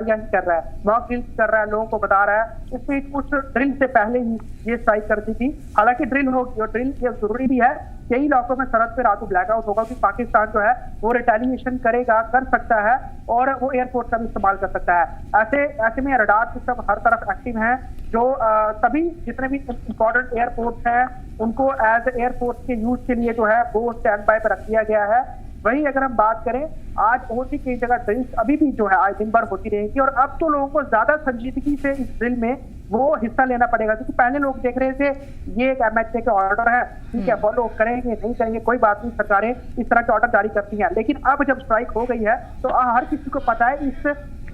तैयारियां कर रहा है, मॉक ड्रिल कर रहा है, लोगों को बता रहा है। इसमें उस ड्रिल से पहले ही ये स्ट्राइक कर दी थी। हालांकि ड्रिल होगी और ड्रिल ये जरूरी भी है। कई इलाकों में सरहद पे रातों ब्लैकआउट होगा कि पाकिस्तान जो है वो रिटेलिएशन करेगा, कर सकता है और वो एयरफोर्स का भी इस्तेमाल कर सकता है। ऐसे में रडार सिस्टम हर तरफ एक्टिव है, जो सभी जितने भी इंपॉर्टेंट एयरपोर्ट हैं उनको एज एयरफोर्स के यूज के लिए जो है वो स्टैंड बाय पर रख दिया गया है। वहीं अगर हम बात करें, आज और भी कई जगह ड्रिल्स अभी भी जो है आज दिन भर होती रहेगी और अब तो लोगों को ज्यादा संजीदगी से इस ड्रिल में वो हिस्सा लेना पड़ेगा, क्योंकि पहले लोग देख रहे थे ये एक एमएचए का ऑर्डर है, ठीक है, फॉलो करेंगे नहीं करेंगे कोई बात नहीं, सरकारें इस तरह के ऑर्डर जारी करती हैं। लेकिन अब जब स्ट्राइक हो गई है तो हर किसी को पता है इस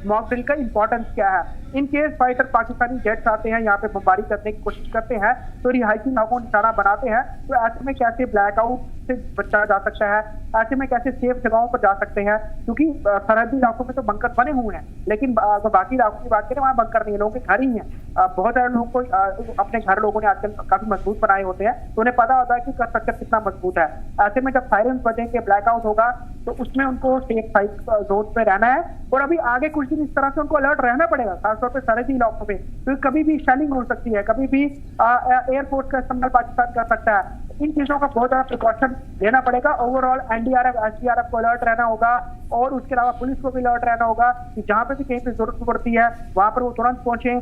मॉक ड्रिल का इंपॉर्टेंस क्या है। In case fighter Pakistani jets आते हैं यहाँ पे बमबारी करने की कोशिश करते हैं तो रिहायशी इलाकों को निशाना बनाते हैं, तो ऐसे में कैसे ब्लैकआउट से बचा जा सकता है, ऐसे में कैसे सेफ जगहों पर जा सकते हैं, क्योंकि सरहदी इलाकों में तो बंकर बने हुए हैं, लेकिन बाकी इलाकों की बात करें वहाँ बंकर नहीं है, लोगों के घर ही हैं। बहुत सारे लोगों को अपने घर लोगों ने आजकल काफी मजबूत बनाए होते हैं, तो उन्हें पता होता है कि स्ट्रक्चर कितना मजबूत है। ऐसे में जब सायरन बजेंगे, ब्लैकआउट होगा, तो उसमें उनको सेफ साइड जोन पे रहना है और अभी आगे कुछ दिन इस तरह से उनको अलर्ट रहना पड़ेगा, खासतौर पर सरहदी इलाकों पे, क्योंकि कभी भी शेलिंग हो सकती है, कभी भी एयरफोर्स का इस्तेमाल पाकिस्तान कर सकता है। इन चीजों का बहुत ज्यादा प्रिकॉशन लेना पड़ेगा। ओवरऑल एनडीआरएफ एसडीआरएफ को अलर्ट रहना होगा और उसके अलावा पुलिस को भी अलर्ट रहना होगा कि जहां पे भी कहीं पे जरूरत पड़ती है वहां पर वो तुरंत पहुंचे।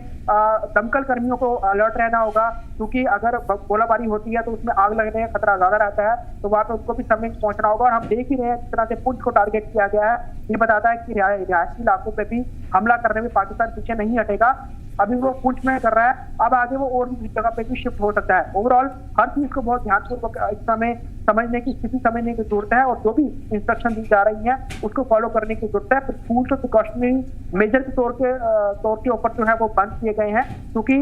दमकल कर्मियों को अलर्ट रहना होगा, क्योंकि अगर गोलाबारी होती है तो उसमें आग लगने का खतरा ज्यादा रहता है, तो वहां पे उनको भी समय पहुंचना होगा। और हम देख ही रहे हैं जिस तरह से पुंछ को टारगेट किया गया है, ये बताता है कि रिहायशी इलाकों पे भी हमला करने में पाकिस्तान पीछे नहीं हटेगा। अभी वो पुंछ में कर रहा है, अब आगे वो और भी जगह पे भी शिफ्ट हो सकता है। ओवरऑल हर चीज को बहुत ध्यानपूर्वक इस समय समझने की, स्थिति समझने की जरूरत है और जो भी इंस्ट्रक्शन दी जा रही है उसको फॉलो करने की जरूरत है। फूड और प्रिकॉशनरी मेजर के तौर के ऊपर जो है वो बंद किए गए हैं, क्योंकि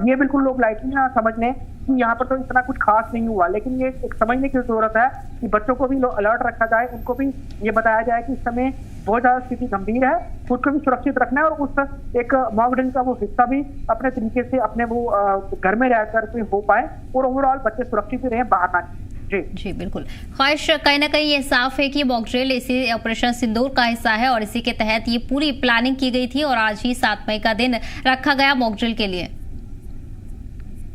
ये बिल्कुल लोग लाइटली ना समझ लें कि यहाँ पर तो इतना कुछ खास नहीं हुआ, लेकिन ये एक समझने की जरूरत है कि बच्चों को भी अलर्ट रखा जाए, उनको भी ये बताया जाए कि इस समय बहुत ज्यादा स्थिति गंभीर है, खुद को भी सुरक्षित रखना है और उस एक मॉक ड्रिल का वो हिस्सा भी अपने तरीके से अपने वो घर में रहकर के हो पाए और ओवरऑल बच्चे सुरक्षित रहे, बाहर ना। जी बिल्कुल। ख्वाहिश कहीं ना कहीं ये साफ है कि मॉक ड्रिल इसी ऑपरेशन सिंदूर का हिस्सा है और इसी के तहत ये पूरी प्लानिंग की गई थी और आज ही 7 मई का दिन रखा गया मॉक ड्रिल के लिए।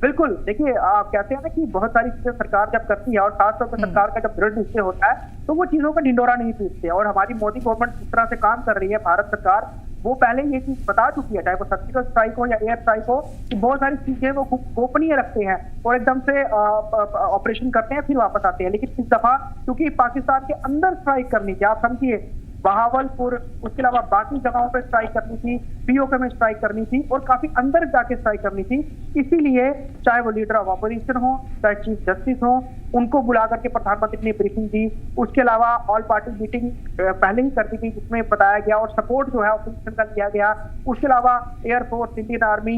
बिल्कुल, देखिए आप कहते हैं ना कि बहुत सारी चीजें सरकार जब करती है और खासतौर पर सरकार का जब दृढ़ निश्चय होता है तो वो चीजों का ढिंडोरा नहीं पीटते, और हमारी मोदी गवर्नमेंट जिस तरह से काम कर रही है, भारत सरकार वो पहले ये चीज बता चुकी है, चाहे वो सर्जिकल स्ट्राइक हो या एयर स्ट्राइक हो, कि बहुत सारी चीजें वो गोपनीय रखते हैं और एकदम से ऑपरेशन करते हैं फिर वापस आते हैं। लेकिन इस दफा क्योंकि पाकिस्तान के अंदर स्ट्राइक करनी थी, आप समझिए बहावलपुर, उसके अलावा बाकी जगहों पर स्ट्राइक करनी थी, पीओके में स्ट्राइक करनी थी और काफी अंदर जाके स्ट्राइक करनी थी, इसीलिए चाहे वो लीडर ऑफ अपोजिशन हो, चाहे चीफ जस्टिस हो, उनको बुला करके प्रधानमंत्री ने ब्रीफिंग दी। उसके अलावा ऑल पार्टी मीटिंग पहले ही कर दी गई, जिसमें बताया गया और सपोर्ट जो है अपोजिशन का लिया गया। उसके अलावा एयरफोर्स, इंडियन आर्मी,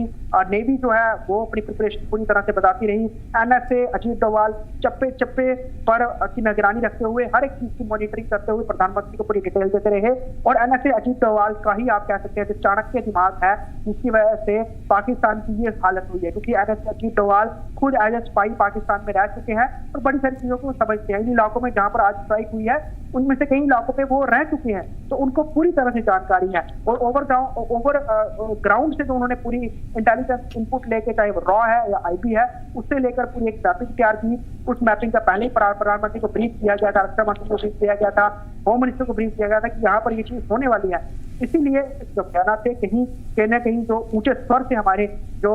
नेवी जो है वो अपनी प्रिपरेशन पूरी तरह से बताती रही। एनएसए, अजीत डोभाल चप्पे चप्पे पर की निगरानी रखते हुए, हर एक चीज की मॉनिटरिंग करते हुए प्रधानमंत्री को पूरी डिटेल देते रहे। और एनएसए अजीत डोभाल का ही आप कह सकते हैं जो चाणक्य दिमाग है, जिसकी वजह से पाकिस्तान की ये हालत हुई है, क्योंकि एनएसए अजीत डोभाल खुद एज ए स्पाई पाकिस्तान में रह चुके हैं और बड़ी सारी चीजों को समझते हैं। इन इलाकों में जहां पर आज स्ट्राइक हुई है उनमें से कई इलाकों पे वो रह चुके हैं, तो उनको पूरी तरह से जानकारी है और ओवर ग्राउंड से जो उन्होंने पूरी इंटेलिजेंस इनपुट लेके, चाहे वो रॉ है या आईबी है, उससे लेकर पूरी एक मैपिंग तैयार की। उस मैपिंग का पहले ही प्रधानमंत्री को ब्रीफ किया गया था, रक्षा मंत्री को ब्रीफ किया गया था, होम मिनिस्टर को ब्रीफ किया गया था कि यहाँ पर ये चीज होने वाली है। इसीलिए जो बयान थे कहीं ना कहीं जो ऊंचे स्वर से हमारे जो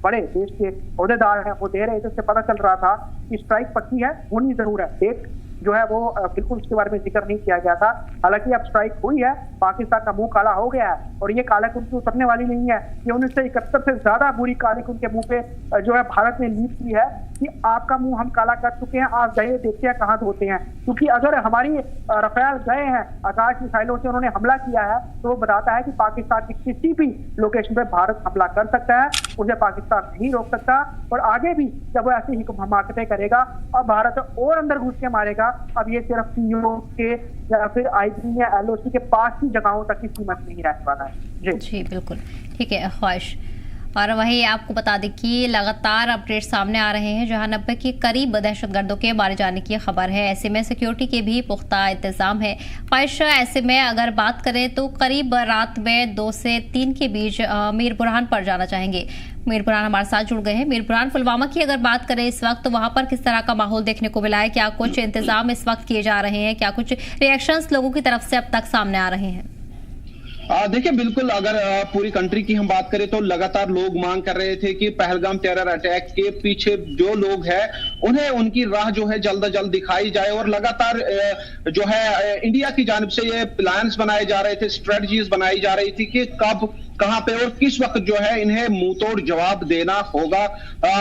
बड़े देश के अहदेदार हैं वो दे रहे थे, उससे पता चल रहा था कि स्ट्राइक पक्की है, होनी जरूर है। डेट जो है वो बिल्कुल उसके बारे में जिक्र नहीं किया गया था। हालांकि अब स्ट्राइक हुई है, पाकिस्तान का मुंह काला हो गया है और ये कालक उनकी उतरने वाली नहीं है। ये 1971 से ज्यादा बुरी कालिक उनके मुंह पे जो है भारत ने लीप की है कि आपका मुंह हम काला कर चुके हैं, आप जाइए देखते हैं कहाँ धोते हैं। क्योंकि अगर हमारी रफेल गए हैं, आकाश मिसाइलों से उन्होंने हमला किया है, तो वो बताता है कि पाकिस्तान की किसी भी लोकेशन पे भारत हमला कर सकता है, उसे पाकिस्तान नहीं रोक सकता। और आगे भी जब वो ऐसी ही हमाकतें करेगा और भारत और अंदर घुस के मारेगा, अब ये सिर्फ पीओ के या फिर आईबी या एलओसी के पास की जगहों तक की सीमित नहीं रह पाना है। जी बिल्कुल ठीक है ख्वाहिश। और वहीं आपको बता दें कि लगातार अपडेट सामने आ रहे हैं जहां 90 के करीब दहशतगर्दों के मारे जाने की खबर है। ऐसे में सिक्योरिटी के भी पुख्ता इंतजाम है। ख्वाहिश ऐसे में अगर बात करें तो करीब रात में 2 से 3 के बीच मीर बुरहान पर जाना चाहेंगे। मीर बुरहान हमारे साथ जुड़ गए हैं। मीर बुरहान, पुलवामा की अगर बात करें इस वक्त तो वहां पर किस तरह का माहौल देखने को मिला है? क्या कुछ इंतजाम इस वक्त किए जा रहे हैं? क्या कुछ रिएक्शंस लोगों की तरफ से अब तक सामने आ रहे हैं? देखिए, बिल्कुल अगर पूरी कंट्री की हम बात करें तो लगातार लोग मांग कर रहे थे कि पहलगाम टेरर अटैक के पीछे जो लोग हैं उन्हें उनकी राह जो है जल्द जल्द दिखाई जाए। और लगातार जो है इंडिया की जानिब से ये प्लान्स बनाए जा रहे थे, स्ट्रेटजीज बनाई जा रही थी कि कब, कहां पे और किस वक्त जो है इन्हें मुंहतोड़ जवाब देना होगा।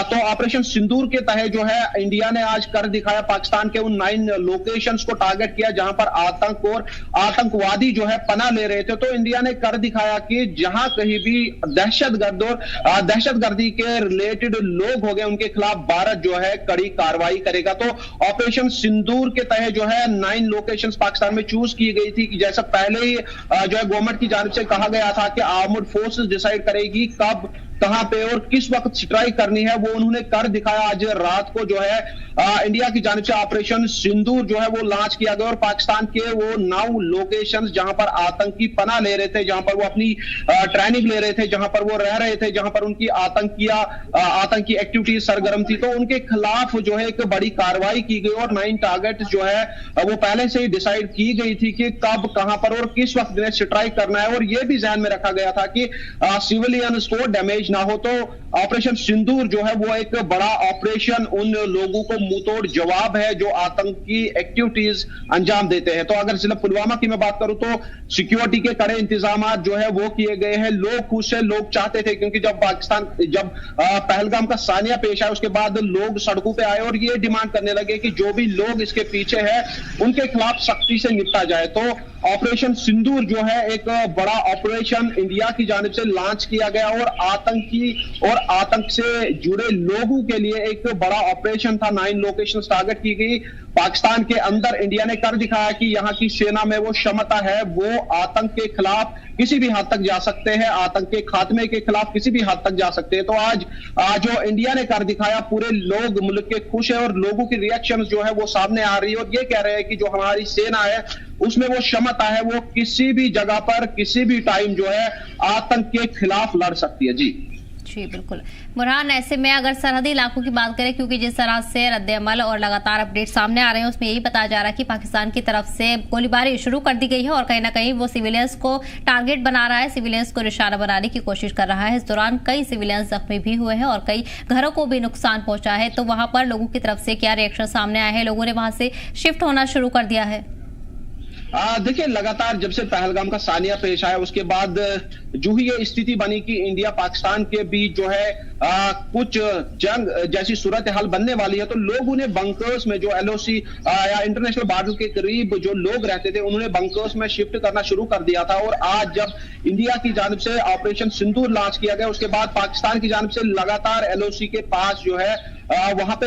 तो ऑपरेशन सिंदूर के तहत जो है इंडिया ने आज कर दिखाया। पाकिस्तान के उन 9 लोकेशंस को टारगेट किया जहां पर आतंक और आतंकवादी जो है पनाह ले रहे थे। तो इंडिया ने कर दिखाया कि जहां कहीं भी दहशतगर्द और दहशतगर्दी के रिलेटेड लोग हो गए उनके खिलाफ भारत जो है कड़ी कार्रवाई करेगा। तो ऑपरेशन सिंदूर के तहत जो है 9 लोकेशंस पाकिस्तान में चूज की गई थी कि जैसा पहले ही जो है गवर्नमेंट की जानिब से कहा गया था कि आर्म्ड फोर्सेस डिसाइड करेगी कब, कहां पे और किस वक्त स्ट्राइक करनी है, वो उन्होंने कर दिखाया। आज रात को जो है इंडिया की जानिब से ऑपरेशन सिंदूर जो है वो लॉन्च किया गया और पाकिस्तान के वो 9 लोकेशंस जहां पर आतंकी पनाह ले रहे थे, जहां पर वो अपनी ट्रेनिंग ले रहे थे, जहां पर वो रह रहे थे, जहां पर उनकी आतंकी एक्टिविटीज सरगर्म थी, तो उनके खिलाफ जो है एक बड़ी कार्रवाई की गई। और 9 टारगेट जो है वो पहले से ही डिसाइड की गई थी कि कब, कहां पर और किस वक्त इन्हें स्ट्राइक करना है। और ये भी ध्यान में रखा गया था कि सिविलियंस को डैमेज ना हो। तो ऑपरेशन सिंदूर जो है वो एक बड़ा ऑपरेशन उन लोगों को मुंहतोड़ जवाब है जो आतंकी एक्टिविटीज अंजाम देते हैं। तो अगर जिला पुलवामा की मैं बात करूं तो सिक्योरिटी के कड़े इंतजाम जो है वो किए गए हैं। लोग खुद से लोग चाहते थे, क्योंकि जब पहलगाम का सानिया पेश आया उसके बाद लोग सड़कों पे आए और ये डिमांड करने लगे कि जो भी लोग इसके पीछे है उनके खिलाफ सख्ती से निपटा जाए। तो ऑपरेशन सिंदूर जो है एक बड़ा ऑपरेशन इंडिया की जानिब से लॉन्च किया गया और आतंकी और आतंक से जुड़े लोगों के लिए एक बड़ा ऑपरेशन था। 9 लोकेशन टारगेट की गई। पाकिस्तान के अंदर इंडिया ने कर दिखाया कि यहां की सेना में वो क्षमता है, वो आतंक के खिलाफ किसी भी हद तक जा सकते हैं, आतंक के खात्मे के खिलाफ किसी भी हद तक जा सकते हैं। तो आज जो इंडिया ने कर दिखाया, पूरे लोग मुल्क के खुश है और लोगों की रिएक्शन जो है वो सामने आ रही है और ये कह रहे हैं कि जो हमारी सेना है उसमें वो क्षमता है, वो किसी भी जगह पर किसी भी टाइम जो है आतंक के खिलाफ लड़ सकती है। जी बिल्कुल बुरहान, ऐसे में अगर सरहदी इलाकों की बात करें, क्योंकि जिस तरह से रद्द-ए-अमल और लगातार अपडेट सामने आ रहे हैं उसमें यही बताया जा रहा है कि पाकिस्तान की तरफ से गोलीबारी शुरू कर दी गई है और कहीं ना कहीं वो सिविलियंस को टारगेट बना रहा है, सिविलियंस को निशाना बनाने की कोशिश कर रहा है। इस दौरान कई सिविलियंस जख्मी भी हुए हैं और कई घरों को भी नुकसान पहुंचा है। तो वहां पर लोगों की तरफ से क्या रिएक्शन सामने आए हैं? लोगों ने वहां से शिफ्ट होना शुरू कर दिया है? देखिए, लगातार जब से पहलगाम का सानिया पेश आया उसके बाद जो ही ये स्थिति बनी कि इंडिया पाकिस्तान के बीच जो है कुछ जंग जैसी सूरत हाल बनने वाली है, तो लोग उन्हें बंकर्स में, जो LOC या इंटरनेशनल बॉर्डर के करीब जो लोग रहते थे उन्होंने बंकर्स में शिफ्ट करना शुरू कर दिया था। और आज जब इंडिया की जानिब से ऑपरेशन सिंदूर लॉन्च किया गया उसके बाद पाकिस्तान की जानिब से लगातार LOC के पास जो है वहां पे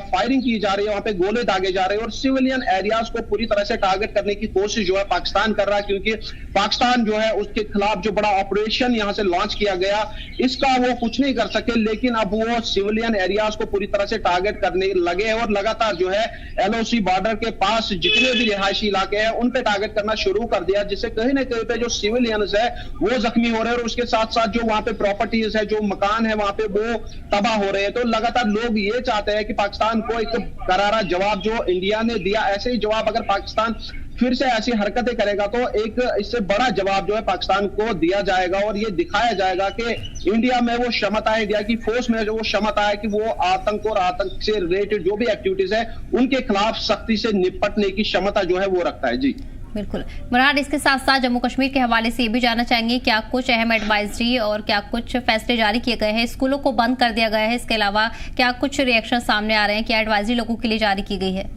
फायरिंग की जा रही है, वहां पे गोले दागे जा रहे हैं और सिविलियन एरियाज को पूरी तरह से टारगेट करने की कोशिश जो है पाकिस्तान कर रहा है, क्योंकि पाकिस्तान जो है उसके खिलाफ जो बड़ा ऑपरेशन यहां से लॉन्च किया गया इसका वो कुछ नहीं कर सके, लेकिन अब वो सिविलियन एरियाज को पूरी तरह से टारगेट करने लगे हैं और लगातार जो है LOC बॉर्डर के पास जितने भी रिहायशी इलाके हैं उन पे टारगेट करना शुरू कर दिया, जिससे कहीं ना कहीं पे जो सिविलियंस है वो जख्मी हो रहे हैं और उसके साथ साथ जो वहां पे प्रॉपर्टीज है, जो मकान है वहां पे वो तबाह हो रहे हैं। तो लगातार लोग ये चाहते हैं कि पाकिस्तान को एक करारा जवाब जो इंडिया ने दिया, ऐसे ही जवाब अगर पाकिस्तान फिर से ऐसी हरकतें करेगा तो एक इससे बड़ा जवाब जो है पाकिस्तान को दिया जाएगा और ये दिखाया जाएगा कि इंडिया में वो क्षमता है, इंडिया की फोर्स में जो वो क्षमता है कि वो आतंक और आतंक से रिलेटेड जो भी एक्टिविटीज है उनके खिलाफ सख्ती से निपटने की क्षमता जो है वो रखता है। जी बिल्कुल बुरहान, इसके साथ साथ जम्मू कश्मीर के हवाले से ये भी जानना चाहेंगे क्या कुछ अहम एडवाइजरी और क्या कुछ फैसले जारी किए गए हैं? स्कूलों को बंद कर दिया गया है, इसके अलावा क्या कुछ रिएक्शन सामने आ रहे हैं? क्या एडवाइजरी लोगों के लिए जारी की गई है?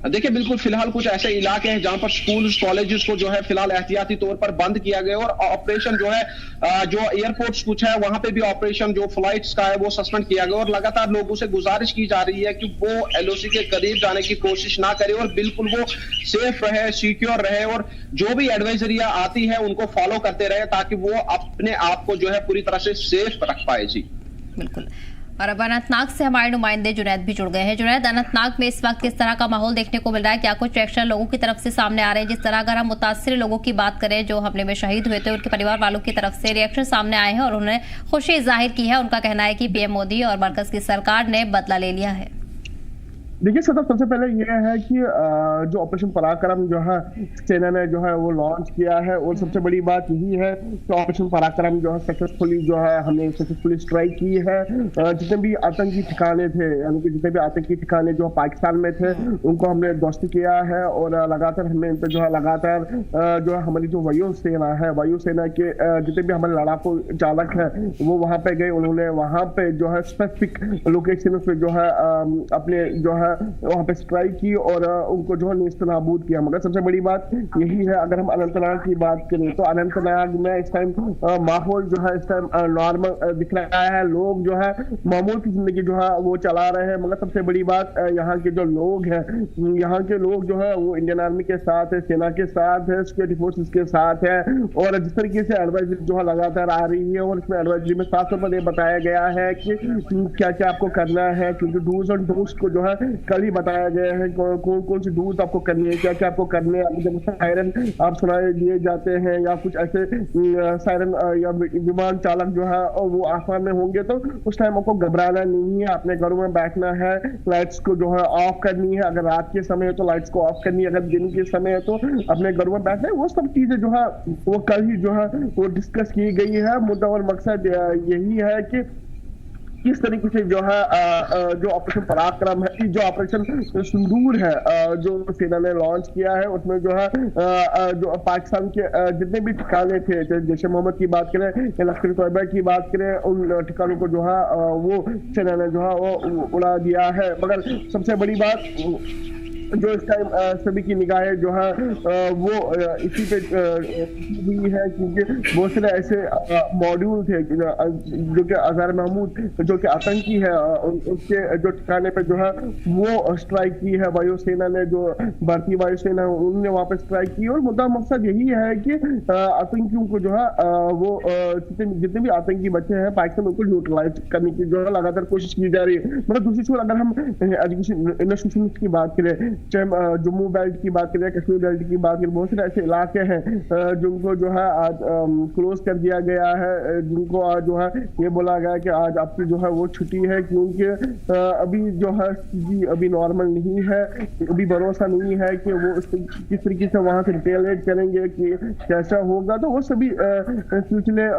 देखिए बिल्कुल फिलहाल कुछ ऐसे इलाके हैं जहां पर स्कूल कॉलेजेस को जो है फिलहाल एहतियाती तौर पर बंद किया गया और ऑपरेशन जो है जो एयरपोर्ट्स कुछ है वहां पे भी ऑपरेशन जो फ्लाइट्स का है वो सस्पेंड किया गया और लगातार लोगों से गुजारिश की जा रही है कि वो एलओसी के करीब जाने की कोशिश ना करे और बिल्कुल वो सेफ रहे, सिक्योर रहे और जो भी एडवाइजरियां आती है उनको फॉलो करते रहे ताकि वो अपने आप को जो है पूरी तरह से सेफ रख पाए। जी बिल्कुल। और अब अनंतनाग से हमारे नुमाइंदे जुनैद भी जुड़ गए हैं। जुनैद, अनंतनाग में इस वक्त किस तरह का माहौल देखने को मिल रहा है? क्या कुछ रिएक्शन लोगों की तरफ से सामने आ रहे हैं? जिस तरह अगर हम मुतासिर लोगों की बात करें जो हमले में शहीद हुए थे, उनके परिवार वालों की तरफ से रिएक्शन सामने आए हैं और उन्होंने खुशी जाहिर की है। उनका कहना है कि पीएम मोदी और मरकज की सरकार ने बदला ले लिया है। देखिए सबसे पहले यह है कि जो ऑपरेशन पराक्रम जो है सेना ने जो है वो लॉन्च किया है और सबसे बड़ी बात यही है कि ऑपरेशन पराक्रम जो है सक्सेसफुली जो है हमने सक्सेसफुली स्ट्राइक की है। जितने भी आतंकी ठिकाने थे यानी कि जितने भी आतंकी ठिकाने जो पाकिस्तान में थे उनको हमने ध्वस्त किया है और लगातार हमने इन पर जो है लगातार जो है हमारी जो वायुसेना है, वायुसेना के जितने भी हमारे लड़ाकू चालक है वो वहां पे गए। उन्होंने वहां पे जो है स्पेसिफिक लोकेशन पे जो है अपने जो है वहां पे स्ट्राइक की और उनको जो है नेस्तनाबूद किया। मगर सबसे बड़ी बात यही है, अगर हम अनंतनाग की बात करें तो अनंतनाग में इस टाइम माहौल जो है इस टाइम नॉर्मल दिख रहा है। लोग जो है मामूल की जिंदगी जो है वो चला रहे हैं। मगर सबसे बड़ी बात यहाँ के जो लोग हैं, यहाँ के लोग जो है वो इंडियन आर्मी के साथ है, सेना के साथ है, सिक्योरिटी फोर्सेस के साथ है और जिस तरीके से एडवाइजरी जो है लगातार आ रही है और इसमें एडवाइजरी में साफ तौर पर बताया गया है कि क्या क्या आपको करना है, क्योंकि डूज और डोंट्स को जो है कल ही बताया गया है कौन कौन सी डूज आपको करनी है, क्या क्या आपको करने हैं। जब सायरन आप सुनाए दिए जाते हैं या कुछ ऐसे सायरन या विमान चालक जो है वो आसमान में होंगे तो उस टाइम आपको घबराना नहीं है, अपने घरों में बैठना है, लाइट्स को जो है ऑफ करनी है। अगर रात के समय है तो लाइट्स को ऑफ करनी है, अगर दिन के समय है तो अपने घरों में बैठना है। वो सब चीजें जो है वो कल ही जो है वो डिस्कस की गई है। मुद्दा और मकसद यही है कि किस तरीके से जो है जो ऑपरेशन पराक्रम है, जो ऑपरेशन सिंदूर है जो सेना ने लॉन्च किया है उसमें जो है जो पाकिस्तान के जितने भी ठिकाने थे, जैसे मोहम्मद की बात करें या लश्कर तोयबा की बात करें, उन ठिकानों को जो है वो सेना ने जो है वो उड़ा दिया है। मगर सबसे बड़ी बात जो इस टाइम सभी की निगाहें जो है वो इसी पे हुई है क्योंकि बहुत सारे ऐसे मॉड्यूल थे जो कि अजहर महमूद जो कि आतंकी है उसके जो ठिकाने पे जो है वो स्ट्राइक की है वायुसेना ने, जो भारतीय वायुसेना उन्होंने वहां पे स्ट्राइक की। और मुद्दा मकसद यही है कि आतंकियों को जो है वो जितने भी आतंकी बच्चे हैं पाकिस्तान में उनको न्यूट्रलाइज करने की जो है लगातार कोशिश की जा रही है। मतलब दूसरी छोर अगर हम एजुकेशन इंस्टीट्यूशन की बात करें, चाहे जम्मू बेल्ट की बात करें, कश्मीर बेल्ट की बात करें, बहुत सारे ऐसे इलाके हैं जिनको जो है आज क्लोज कर दिया गया है, जिनको आज जो है ये बोला गया कि आज आपकी जो है वो छुट्टी है क्योंकि अभी जो है स्थिति अभी नॉर्मल नहीं है, अभी भरोसा नहीं है कि वो किस तरीके से वहां से रिटेलिएट करेंगे कि कैसा होगा। तो वो सभी सिलसिले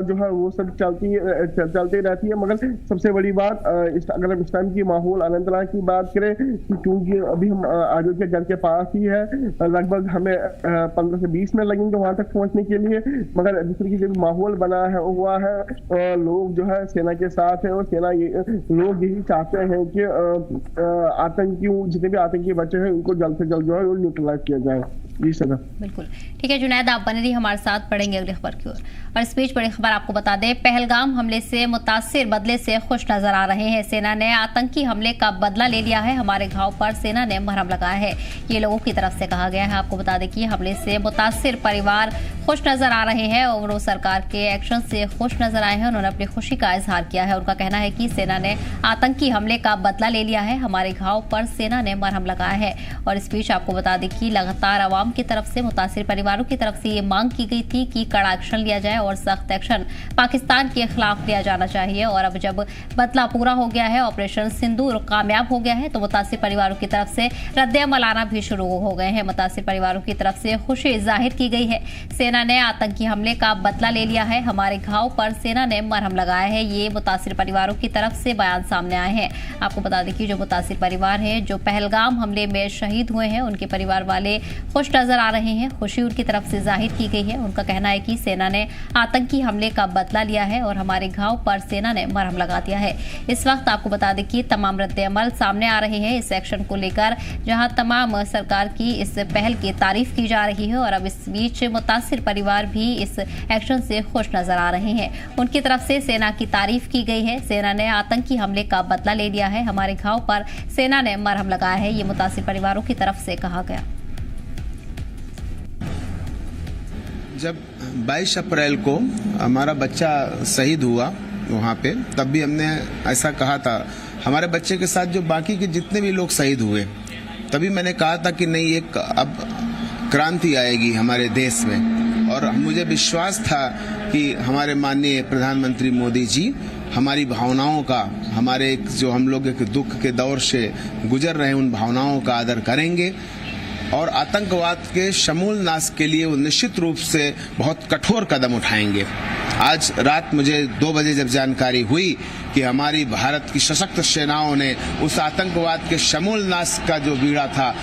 जो है वो सब चलती रहती है। मगर सबसे बड़ी बात अगर हम इस टाइम की माहौल अनंतनाग की बात करें, क्योंकि अभी हम आजू के घर के पास ही है, लगभग हमें 15 से 20 मिनट लगेंगे वहां तक पहुंचने के लिए। मगर जिस तरीके से माहौल बना है हुआ है, लोग जो है सेना के साथ है और सेना लोग यही चाहते हैं कि आतंकियों जितने भी आतंकी बच्चे हैं उनको जल्द से जल्द जो है न्यूट्रलाइज किया जाए। जी सर बिल्कुल ठीक है जुनैद, आप बने रहिए हमारे साथ, पढ़ेंगे अगली खबर की ओर। और इस बीच बड़ी खबर आपको बता दें, पहलगाम हमले से मुतासिर बदले से खुश नजर आ रहे हैं। सेना ने आतंकी हमले का बदला ले लिया है, हमारे घाव पर सेना ने मरहम लगाया है, ये लोगों की तरफ से कहा गया है। आपको बता दें कि हमले से मुतासिर परिवार खुश नजर आ रहे हैं और वो सरकार के एक्शन से खुश नजर आए हैं। उन्होंने अपनी खुशी का इजहार किया है। उनका कहना है कि सेना ने आतंकी हमले का बदला ले लिया है, हमारे घाव पर सेना ने मरहम लगाया है। और इस बीच आपको बता दें कि लगातार आवाम की तरफ से मुतासिर परिवारों की तरफ से ये मांग की गई थी कि कड़ा एक्शन लिया जाए और सख्त एक्शन पाकिस्तान के खिलाफ लिया जाना चाहिए। और अब जब बदला पूरा हो गया है, ऑपरेशन सिंदूर कामयाब हो गया है, तो मुतासिर परिवारों की तरफ से रद्द-ए-अमल आना भी शुरू हो गए हैं। मुतासिर परिवारों की तरफ से खुशी जाहिर की गई है। सेना ने आतंकी हमले का बदला ले लिया है, हमारे घाव पर सेना ने मरहम लगाया है, ये मुतासिर परिवारों की तरफ से बयान सामने आए हैं। आपको बता दें कि जो मुतासिर परिवार है जो पहलगाम हमले में शहीद हुए हैं, उनके परिवार वाले खुश नजर आ रहे हैं। खुशी उनकी तरफ से जाहिर की गई है। उनका कहना है कि सेना ने आतंकी हमले का बदला लिया है और हमारे घाव पर सेना ने मरहम लगा दिया है। इस वक्त आपको बता दें कि तमाम रद्द-ए-अमल सामने आ रहे हैं इस एक्शन को लेकर, जहां तमाम सरकार की इस पहल की तारीफ की जा रही है और अब इस बीच मुतासिर परिवार भी इस एक्शन से खुश नजर आ रहे हैं। उनकी तरफ से सेना की तारीफ की गई है। सेना ने आतंकी हमले का बदला ले लिया है, हमारे घाव पर सेना ने मरहम लगाया है, ये मुतासिर परिवारों की तरफ से कहा गया। जब 22 अप्रैल को हमारा बच्चा शहीद हुआ वहाँ पे, तब भी हमने ऐसा कहा था, हमारे बच्चे के साथ जो बाकी के जितने भी लोग शहीद हुए, तभी मैंने कहा था कि नहीं, एक अब क्रांति आएगी हमारे देश में। और मुझे विश्वास था कि हमारे माननीय प्रधानमंत्री मोदी जी हमारी भावनाओं का, हमारे जो हम लोग एक दुख के दौर से गुजर रहे हैं, उन भावनाओं का आदर करेंगे और आतंकवाद के समूल नाश के लिए वो निश्चित रूप से बहुत कठोर कदम उठाएंगे। आज रात मुझे 2 बजे जब जानकारी हुई कि हमारी भारत की सशक्त सेनाओं ने उस आतंकवाद के समूल नाश का जो बीड़ा था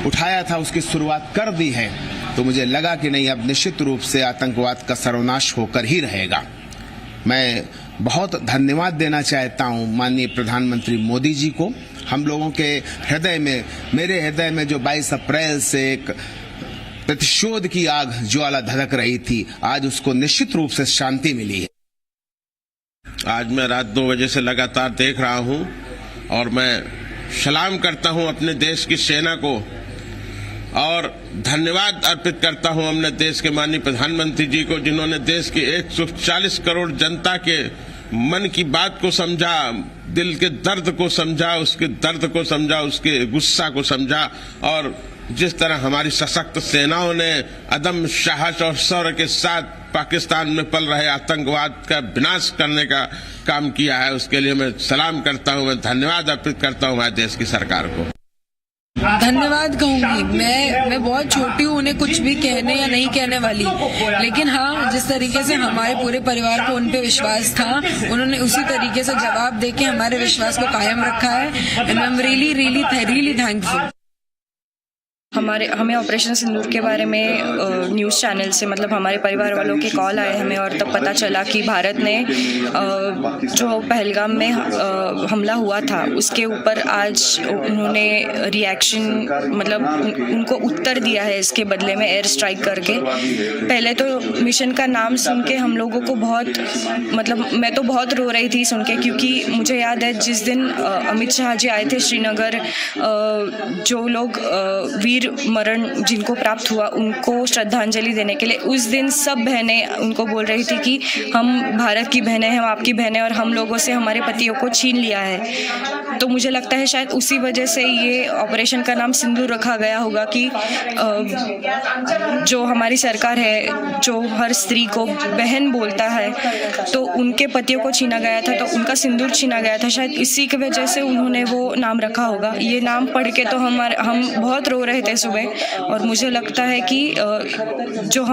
उठाया था, उसकी शुरुआत कर दी है, तो मुझे लगा कि नहीं, अब निश्चित रूप से आतंकवाद का सर्वनाश होकर ही रहेगा। मैं बहुत धन्यवाद देना चाहता हूं माननीय प्रधानमंत्री मोदी जी को। हम लोगों के हृदय में, मेरे हृदय में जो 22 अप्रैल से एक प्रतिशोध की आग ज्वाला धधक रही थी, आज उसको निश्चित रूप से शांति मिली है। आज मैं रात 2 बजे से लगातार देख रहा हूं और मैं सलाम करता हूं अपने देश की सेना को और धन्यवाद अर्पित करता हूं अपने देश के माननीय प्रधानमंत्री जी को, जिन्होंने देश की 140 करोड़ जनता के मन की बात को समझा, दिल के दर्द को समझा, उसके दर्द को समझा, उसके गुस्सा को समझा और जिस तरह हमारी सशक्त सेनाओं ने अदम्य साहस और शौर्य के साथ पाकिस्तान में पल रहे आतंकवाद का विनाश करने का काम किया है, उसके लिए मैं सलाम करता हूं, मैं धन्यवाद अर्पित करता हूं हमारे देश की सरकार को। धन्यवाद कहूंगी। मैं बहुत छोटी हूँ, उन्हें कुछ भी कहने या नहीं कहने वाली, लेकिन हाँ, जिस तरीके से हमारे पूरे परिवार को उन पे विश्वास था, उन्होंने उसी तरीके से जवाब देके हमारे विश्वास को कायम रखा है। And I am really thankful. हमें ऑपरेशन सिंदूर के बारे में न्यूज़ चैनल से, मतलब हमारे परिवार वालों के कॉल आए हमें, और तब पता चला कि भारत ने जो पहलगाम में हमला हुआ था उसके ऊपर आज उन्होंने रिएक्शन, मतलब उनको उत्तर दिया है इसके बदले में एयर स्ट्राइक करके। पहले तो मिशन का नाम सुन के हम लोगों को बहुत, मतलब मैं तो बहुत रो रही थी सुन के, क्योंकि मुझे याद है जिस दिन अमित शाह जी आए थे श्रीनगर, जो लोग वीर मरण जिनको प्राप्त हुआ उनको श्रद्धांजलि देने के लिए, उस दिन सब बहनें उनको बोल रही थी कि हम भारत की बहनें हैं, हम आपकी बहनें, और हम लोगों से हमारे पतियों को छीन लिया है। तो मुझे लगता है शायद उसी वजह से ये ऑपरेशन का नाम सिंदूर रखा गया होगा कि जो हमारी सरकार है, जो हर स्त्री को बहन बोलता है, तो उनके पतियों को छीना गया था, तो उनका सिंदूर छीना गया था, शायद इसी की वजह से उन्होंने वो नाम रखा होगा। ये नाम पढ़ के तो हम बहुत रो रहे थे सुबह, और मुझे लगता है कि जो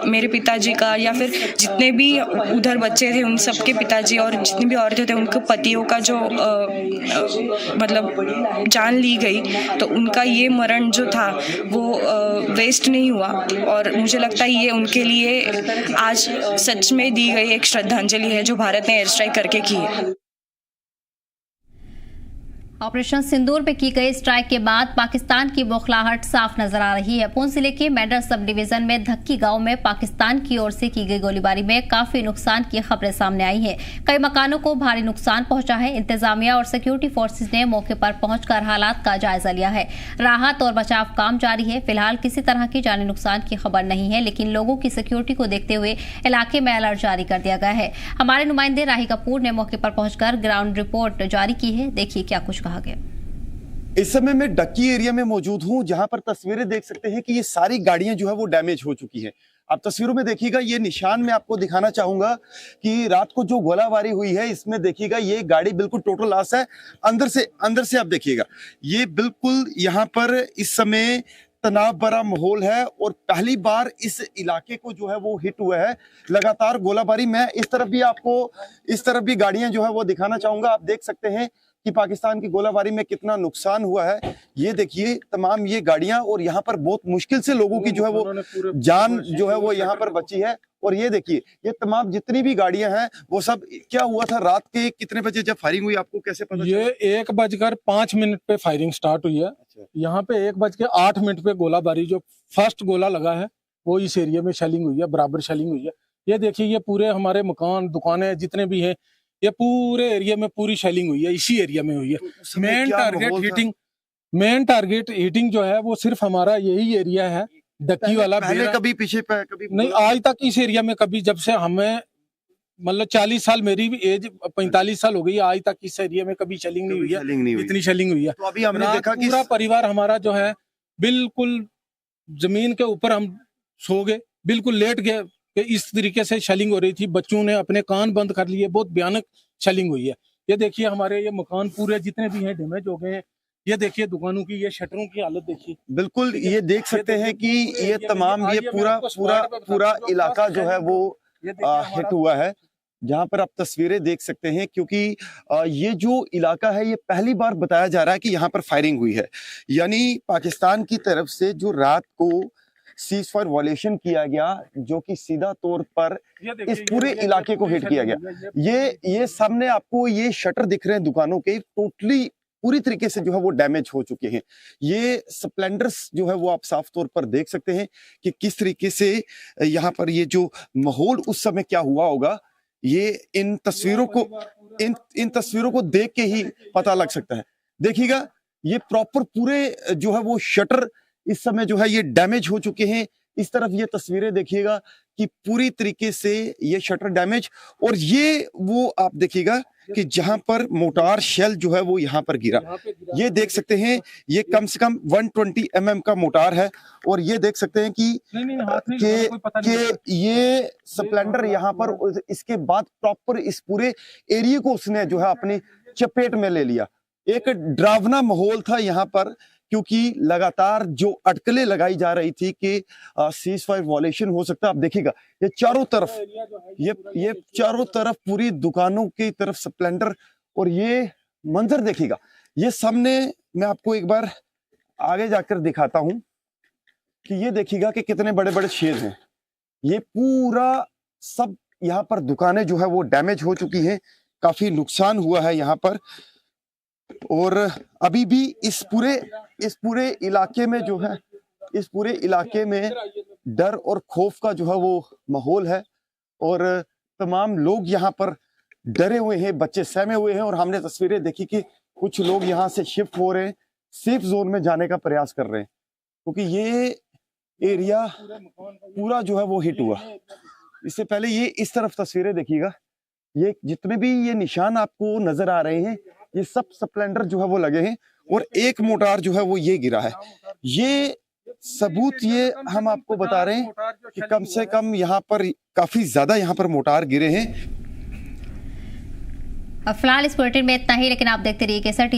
मेरे पिताजी का या फिर जितने भी उधर बच्चे थे उन सबके पिताजी और जितनी भी औरतें थे उनके पतियों का जो मतलब जान ली गई, तो उनका ये मरण जो था वो वेस्ट नहीं हुआ, और मुझे लगता है ये उनके लिए आज सच में दी गई एक श्रद्धांजलि है जो भारत ने एयर स्ट्राइक करके की है। ऑपरेशन सिंदूर पे की गई स्ट्राइक के बाद पाकिस्तान की बौखलाहट साफ नजर आ रही है। पुंछ जिले के मेंढर सब डिवीजन में धक्की गांव में पाकिस्तान की ओर से की गई गोलीबारी में काफी नुकसान की खबरें सामने आई हैं। कई मकानों को भारी नुकसान पहुंचा है। इंतजामिया और सिक्योरिटी फोर्सेज ने मौके पर पहुंचकर हालात का जायजा लिया है। राहत और बचाव काम जारी है। फिलहाल किसी तरह की जानी नुकसान की खबर नहीं है, लेकिन लोगों की सिक्योरिटी को देखते हुए इलाके में अलर्ट जारी कर दिया गया है। हमारे नुमाइंदे राही कपूर ने मौके पर पहुंचकर ग्राउंड रिपोर्ट जारी की है। देखिए क्या कुछ कहा गया। इस समय मैं डक्की एरिया में मौजूद हूं, जहां पर तस्वीरें देख सकते हैं कि ये सारी गाड़ियां जो है वो डैमेज हो चुकी हैं। आप तस्वीरों में देखिएगा, ये निशान मैं आपको दिखाना चाहूंगा कि रात को जो गोलाबारी हुई है इसमें देखिएगा ये गाड़ी बिल्कुल टोटल लॉस है। अंदर से आप देखिएगा, ये बिल्कुल यहाँ पर इस समय तनाव भरा माहौल है और पहली बार इस इलाके को जो है वो हिट हुआ है लगातार गोलाबारी। मैं इस तरफ भी गाड़ियां जो है वो दिखाना चाहूंगा। आप देख सकते हैं कि पाकिस्तान की गोलाबारी में कितना नुकसान हुआ है। ये देखिए तमाम ये गाड़ियां, और यहाँ पर बहुत मुश्किल से लोगों की जो है वो जान जो है वो यहाँ पर बची है। और ये देखिए ये तमाम जितनी भी गाड़ियां हैं वो सब, क्या हुआ था रात के कितने बजे जब फायरिंग हुई, आपको कैसे पता? ये 1:05 पे फायरिंग स्टार्ट हुई है। यहाँ पे 1:08 पे गोलाबारी, जो फर्स्ट गोला लगा है वो इस एरिया में शेलिंग हुई है, बराबर शेलिंग हुई है। ये देखिए ये पूरे हमारे मकान दुकानें जितने भी हैं, ये पूरे एरिया में पूरी शेलिंग हुई है, इसी एरिया में हुई है। मेन टारगेट हिटिंग जो है वो सिर्फ हमारा यही एरिया है, डक्की वाला। पहले कभी पीछे पे कभी नहीं, आज तक इस एरिया में कभी, जब से हमें मतलब 40 साल, मेरी भी एज 45 साल हो गई, आज तक इस एरिया में कभी शेलिंग नहीं हुई है, इतनी शेलिंग हुई है। तो अभी हमने देखा कि पूरा परिवार हमारा जो है बिल्कुल जमीन के ऊपर हम सो गए, बिल्कुल लेट गए कि इस तरीके से शेलिंग हो रही थी। बच्चों ने अपने कान बंद कर लिए, बहुत भयानक शेलिंग हुई है। ये देखिए हमारे ये मकान पूरे जितने भी हैं डैमेज हो गए हैं। ये देखिए दुकानों की, ये शटरों की हालत देखिए। बिल्कुल ये देख सकते हैं कि ये तमाम ये पूरा इलाका जो है वो हिट हुआ है, जहां पर आप तस्वीरें देख सकते हैं। क्योंकि ये जो इलाका है ये पहली बार बताया जा रहा है कि यहाँ पर फायरिंग हुई है, यानी पाकिस्तान की तरफ से जो रात को सीज फायर वायलेशन किया गया, जो कि सीधा तौर पर इस पूरे इलाके को हिट किया गया। ये सामने आपको ये शटर दिख रहे हैं दुकानों के, टोटली पूरी तरीके से जो है वो डैमेज हो चुके हैं। ये स्प्लेंडर्स जो है वो आप साफ तौर पर देख सकते हैं कि किस तरीके से यहाँ पर ये जो माहौल उस समय क्या हुआ होगा। ये इन तस्वीरों को देख के ही पता लग सकता है। देखिएगा ये प्रॉपर पूरे जो है वो शटर इस समय जो है ये डैमेज हो चुके हैं। इस तरफ ये तस्वीरें देखिएगा कि पूरी तरीके से ये शटर डैमेज, और ये वो आप देखिएगा कि जहां पर मोटार शेल जो है वो यहाँ पर गिरा। ये देख सकते हैं ये कम से कम 120 mm का मोटार है। और ये देख सकते हैं कि ये स्प्लेंडर यहाँ पर, इसके बाद प्रॉपर इस पूरे एरिया को उसने जो है अपनी चपेट में ले लिया। एक डरावना माहौल था यहाँ पर, क्योंकि लगातार जो अटकलें लगाई जा रही थी कि सीज फायर वायलेशन हो सकता है। आप देखिएगा ये चारों तरफ, ये चारों तरफ पूरी दुकानों की तरफ स्प्लेंडर, और ये मंजर देखिएगा। ये सामने मैं आपको एक बार आगे जाकर दिखाता हूं कि ये देखिएगा कि कितने बड़े बड़े छेद हैं। ये पूरा सब यहाँ पर दुकानें जो है वो डैमेज हो चुकी हैं, काफी नुकसान हुआ है यहाँ पर। और अभी भी इस पूरे इलाके में जो है, इस पूरे इलाके में डर और खौफ का जो है वो माहौल है। और तमाम लोग यहाँ पर डरे हुए हैं, बच्चे सहमे हुए हैं। और हमने तस्वीरें देखी कि कुछ लोग यहाँ से शिफ्ट हो रहे हैं, सेफ जोन में जाने का प्रयास कर रहे हैं, क्योंकि ये एरिया पूरा जो है वो हिट हुआ। इससे पहले ये इस तरफ तस्वीरें देखिएगा, ये जितने भी ये निशान आपको नजर आ रहे हैं, ये सब स्प्लेंडर जो है वो लगे हैं, और एक मोटार जो है वो ये गिरा है। ये सबूत ये हम आपको बता रहे हैं कि कम से कम यहाँ पर काफी ज्यादा यहाँ पर मोटार गिरे हैं। फिलहाल इस बुलेटिन में इतना ही, लेकिन आप देखते रहिए केसर टीवी।